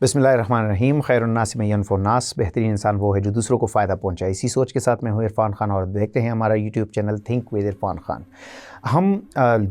बिस्मिल्लाहिर्रहमानिर्रहीम। खैरुन्नास में यनफ़ुन्नास। बेहतरीन इंसान वो है जो दूसरों को फ़ायदा पहुंचाए। इसी सोच के साथ मैं हूँ इरफ़ान खान और देखते हैं हमारा YouTube channel think with Irfan Khan. हम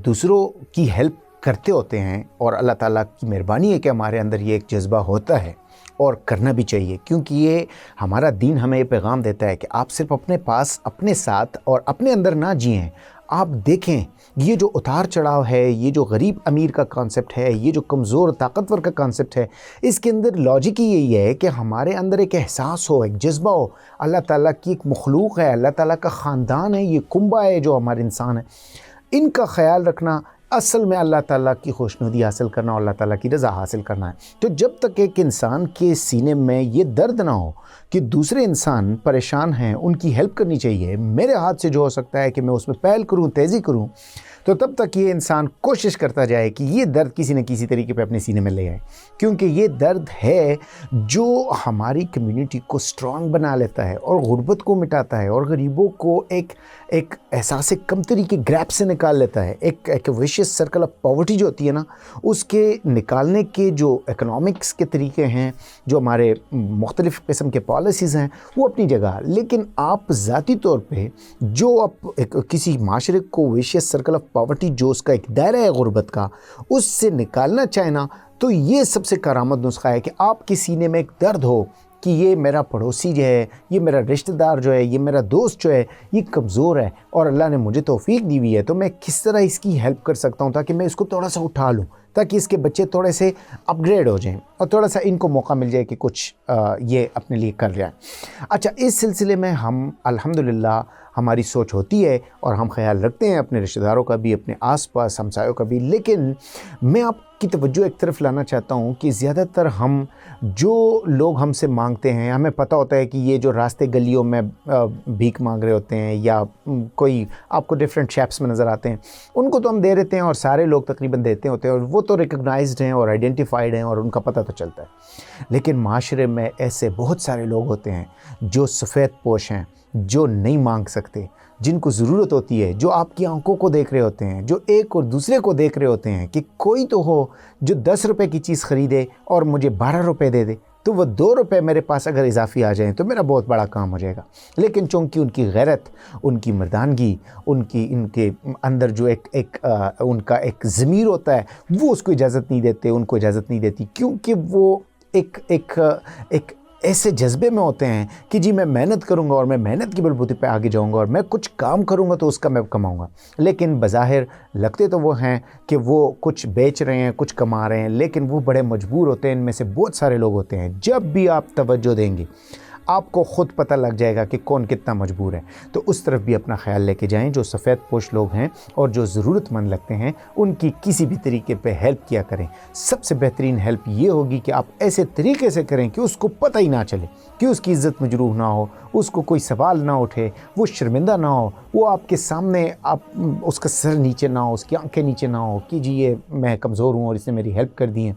दूसरों की हेल्प करते होते हैं और अल्लाह ताला की मेहरबानी है कि हमारे अंदर ये एक जज्बा होता है और करना भी चाहिए, क्योंकि ये हमारा दीन हमें ये पैगाम देता है कि आप सिर्फ अपने पास, अपने साथ और अपने अंदर ना जिएं। आप देखें, ये जो उतार चढ़ाव है, ये जो गरीब अमीर का कॉन्सेप्ट है, ये जो कमज़ोर ताकतवर का कॉन्सेप्ट है, इसके अंदर लॉजिक ही यही है कि हमारे अंदर एक एहसास हो, एक जज्बा हो। अल्लाह ताला की एक मखलूक है, अल्लाह ताला का ख़ानदान है, ये कुंबा है जो हमारे इंसान है, इनका ख्याल रखना असल में अल्लाह ताला की खुशनुदी हासिल करना और अल्लाह ताला की रज़ा हासिल करना है। तो जब तक एक इंसान के सीने में ये दर्द ना हो कि दूसरे इंसान परेशान हैं, उनकी हेल्प करनी चाहिए, मेरे हाथ से जो हो सकता है कि मैं उसमें पहल करूं, तेज़ी करूं, तो तब तक ये इंसान कोशिश करता जाए कि ये दर्द किसी न किसी तरीके पे अपने सीने में ले आए, क्योंकि ये दर्द है जो हमारी कम्युनिटी को स्ट्रॉन्ग बना लेता है और गुर्बत को मिटाता है और गरीबों को एक एहसास कमतरी के ग्रैप से निकाल लेता है। एक विशियस सर्कल ऑफ पॉवर्टी जो होती है ना, उसके निकालने के जो इकोनॉमिक्स के तरीके हैं, जो हमारे मुख्तलिफ़ किस्म के पॉलिसीज़ हैं, वो अपनी जगह। लेकिन आप ज़ाती तौर पे जो आप किसी माशरे को विशियस सर्कल ऑफ पॉवर्टी, जो उसका एक दायरा है गुर्बत का, उससे निकालना चाहे ना, तो ये सबसे करामत नुस्खा है कि आपके सीने में एक दर्द हो कि ये मेरा पड़ोसी जो है, ये मेरा रिश्तेदार जो है, ये मेरा दोस्त जो है, ये कमज़ोर है और अल्लाह ने मुझे तौफीक दी हुई है, तो मैं किस तरह इसकी हेल्प कर सकता हूँ ताकि मैं इसको थोड़ा सा उठा लूँ, ताकि इसके बच्चे थोड़े से अपग्रेड हो जाएं और थोड़ा सा इनको मौका मिल जाए कि कुछ ये अपने लिए कर जाए। अच्छा, इस सिलसिले में हम अल्हम्दुलिल्लाह हमारी सोच होती है और हम ख्याल रखते हैं अपने रिश्तेदारों का भी, अपने आसपास हमसायों का भी। लेकिन मैं आपकी तवज्जो एक तरफ लाना चाहता हूँ कि ज़्यादातर हम जो लोग हमसे मांगते हैं, हमें पता होता है कि ये जो रास्ते गलियों में भीख मांग रहे होते हैं या कोई आपको डिफरेंट शेप्स में नज़र आते हैं, उनको तो हम दे देते हैं और सारे लोग तकरीबन देते होते हैं और वो तो रिकग्नाइज्ड हैं और आइडेंटिफाइड हैं और उनका पता तो चलता है। लेकिन माशरे में ऐसे बहुत सारे लोग होते हैं जो सफ़ेद पोश हैं, जो नहीं मांग सकते, जिनको ज़रूरत होती है, जो आपकी आंखों को देख रहे होते हैं, जो एक और दूसरे को देख रहे होते हैं कि कोई तो हो जो 10 रुपए की चीज़ ख़रीदे और मुझे 12 रुपए दे दे, तो वो 2 रुपए मेरे पास अगर इजाफी आ जाएं तो मेरा बहुत बड़ा काम हो जाएगा। लेकिन चूँकि उनकी गैरत, उनकी मर्दानगी, इनके अंदर जो उनका एक ज़मीर होता है, वो उसको इजाज़त नहीं देते, उनको इजाज़त नहीं देती, क्योंकि वो एक ऐसे जज्बे में होते हैं कि जी मैं मेहनत करूंगा और मैं मेहनत की बलबूते पे आगे जाऊंगा और मैं कुछ काम करूंगा तो उसका मैं कमाऊंगा। लेकिन बज़ाहिर लगते तो वो हैं कि वो कुछ बेच रहे हैं, कुछ कमा रहे हैं, लेकिन वो बड़े मजबूर होते हैं। इनमें से बहुत सारे लोग होते हैं, जब भी आप तवज्जो देंगे आपको ख़ुद पता लग जाएगा कि कौन कितना मजबूर है। तो उस तरफ भी अपना ख्याल लेके जाएं। जो सफ़ेद पोश लोग हैं और जो ज़रूरतमंद लगते हैं, उनकी किसी भी तरीके पे हेल्प किया करें। सबसे बेहतरीन हेल्प ये होगी कि आप ऐसे तरीके से करें कि उसको पता ही ना चले, कि उसकी इज़्ज़त मजरूह ना हो, उसको कोई सवाल ना उठे, वो शर्मिंदा ना हो, वो आपके सामने आप उसका सर नीचे ना हो, उसकी आंखें नीचे ना हो कि जी ये मैं कमज़ोर हूँ और इसने मेरी हेल्प कर दी है।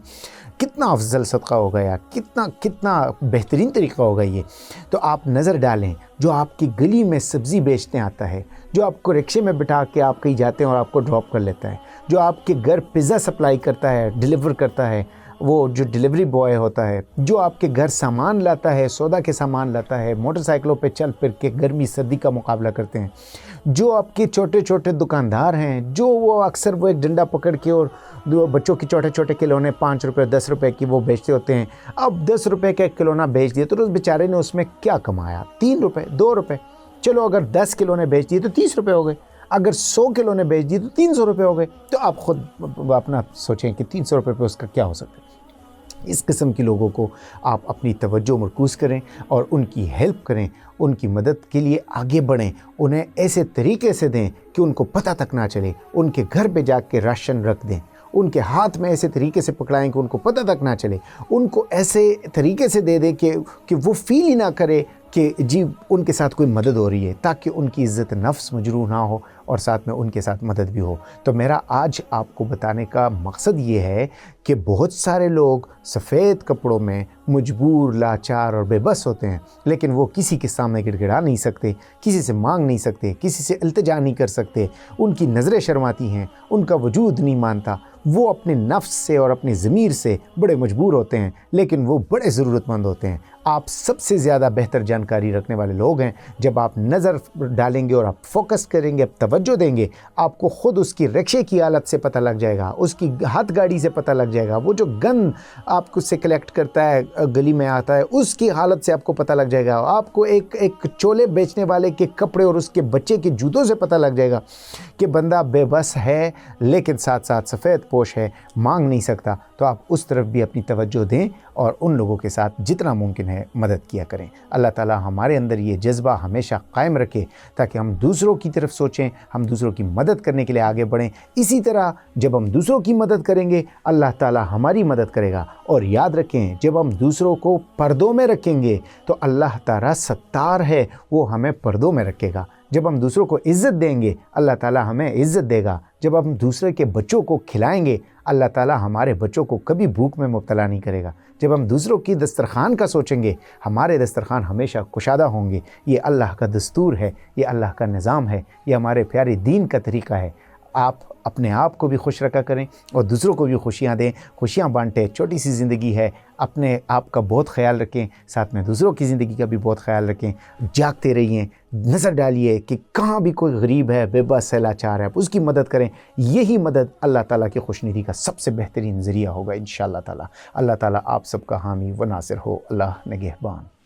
कितना अफजल सदका होगा यार, कितना बेहतरीन तरीका होगा ये। तो आप नज़र डालें, जो आपकी गली में सब्ज़ी बेचने आता है, जो आपको रिक्शे में बिठा के आप कहीं जाते हैं और आपको ड्रॉप कर लेता है, जो आपके घर पिज़्ज़ा सप्लाई करता है, डिलीवर करता है, वो जो डिलीवरी बॉय होता है, जो आपके घर सामान लाता है, सौदा के सामान लाता है, मोटरसाइकिलों पे चल फिर के गर्मी सर्दी का मुकाबला करते हैं, जो आपके छोटे छोटे दुकानदार हैं, जो वो अक्सर वो एक डंडा पकड़ के और बच्चों के छोटे छोटे खिलौने 5 रुपये 10 रुपये की वो बेचते होते हैं। अब 10 रुपये का एक खिलौना बेच दिया तो उस बेचारे ने उसमें क्या कमाया? 3 रुपये, 2 रुपये। चलो अगर 10 खिलौने बेच दिए तो 30 रुपये हो गए, अगर 100 खिलौने बेच दिए तो 300 रुपये हो गए। तो आप ख़ुद अपना सोचें कि 300 रुपये पे उसका क्या हो सकता है। इस किस्म के लोगों को आप अपनी तवज्जो मरकूज़ करें और उनकी हेल्प करें, उनकी मदद के लिए आगे बढ़ें, उन्हें ऐसे तरीके से दें कि उनको पता तक ना चले, उनके घर पे जाके राशन रख दें, उनके हाथ में ऐसे तरीके से पकड़ाएं कि उनको पता तक ना चले, उनको ऐसे तरीके से दे दें कि वो फील ही ना करे कि जी उनके साथ कोई मदद हो रही है, ताकि उनकी इज़्ज़त नफ्स मजरूह ना हो और साथ में उनके साथ मदद भी हो। तो मेरा आज आपको बताने का मकसद ये है कि बहुत सारे लोग सफ़ेद कपड़ों में मजबूर, लाचार और बेबस होते हैं, लेकिन वो किसी के सामने गिड़गिड़ा नहीं सकते, किसी से मांग नहीं सकते, किसी से इल्तिजा नहीं कर सकते, उनकी नज़रें शर्माती हैं, उनका वजूद नहीं मानता, وہ اپنے نفس سے اور اپنی ضمیر سے بڑے مجبور ہوتے ہیں، لیکن وہ بڑے ضرورت مند ہوتے ہیں۔ آپ سب سے زیادہ بہتر جانکاری رکھنے والے لوگ ہیں۔ جب آپ نظر ڈالیں گے اور آپ فوکس کریں گے، توجہ دیں گے، آپ کو خود اس کی رکشے کی حالت سے پتہ لگ جائے گا، اس کی ہاتھ گاڑی سے پتہ لگ جائے گا، وہ جو گن آپ کو سے کلیکٹ کرتا ہے گلی میں آتا ہے اس کی حالت سے آپ کو پتہ لگ جائے گا، آپ کو ایک چولے بیچنے والے کے کپڑے اور اس کے بچے کے جوتوں سے پتہ لگ جائے گا کہ بندہ بے بس ہے لیکن ساتھ ساتھ سفید پوش ہے، مانگ نہیں سکتا۔ تو آپ اس طرف بھی اپنی توجہ دیں اور ان لوگوں کے ساتھ جتنا ممکن ہے مدد کیا کریں۔ اللہ تعالی ہمارے اندر یہ جذبہ ہمیشہ قائم رکھے تاکہ ہم دوسروں کی طرف سوچیں، ہم دوسروں کی مدد کرنے کے لیے آگے بڑھیں۔ اسی طرح جب ہم دوسروں کی مدد کریں گے اللہ تعالی ہماری مدد کرے گا۔ اور یاد رکھیں جب ہم دوسروں کو پردوں میں رکھیں گے تو اللہ تعالی ستار ہے، وہ ہمیں پردوں میں رکھے گا۔ جب ہم دوسروں کو عزت دیں گے اللہ تعالی ہمیں عزت دے گا۔ جب ہم دوسرے کے بچوں کو کھلائیں گے اللہ تعالی ہمارے بچوں کو کبھی بھوک میں مبتلا نہیں کرے گا۔ جب ہم دوسروں کی دسترخوان کا سوچیں گے ہمارے دسترخوان ہمیشہ کشادہ ہوں گے۔ یہ اللہ کا دستور ہے، یہ اللہ کا نظام ہے، یہ ہمارے پیارے دین کا طریقہ ہے۔ آپ اپنے آپ کو بھی خوش رکھا کریں اور دوسروں کو بھی خوشیاں دیں، خوشیاں بانٹیں۔ چھوٹی سی زندگی ہے، اپنے آپ کا بہت خیال رکھیں، ساتھ میں دوسروں کی زندگی کا بھی بہت خیال رکھیں۔ جاگتے رہیے، نظر ڈالیے کہ کہاں بھی کوئی غریب ہے، بے بس ہے، لاچار ہے، اس کی مدد کریں۔ یہی مدد اللہ تعالیٰ کی خوشندی کا سب سے بہترین ذریعہ ہوگا انشاءاللہ تعالیٰ۔ اللہ تعالیٰ آپ سب کا حامی و ناصر ہو۔ اللہ نگہبان۔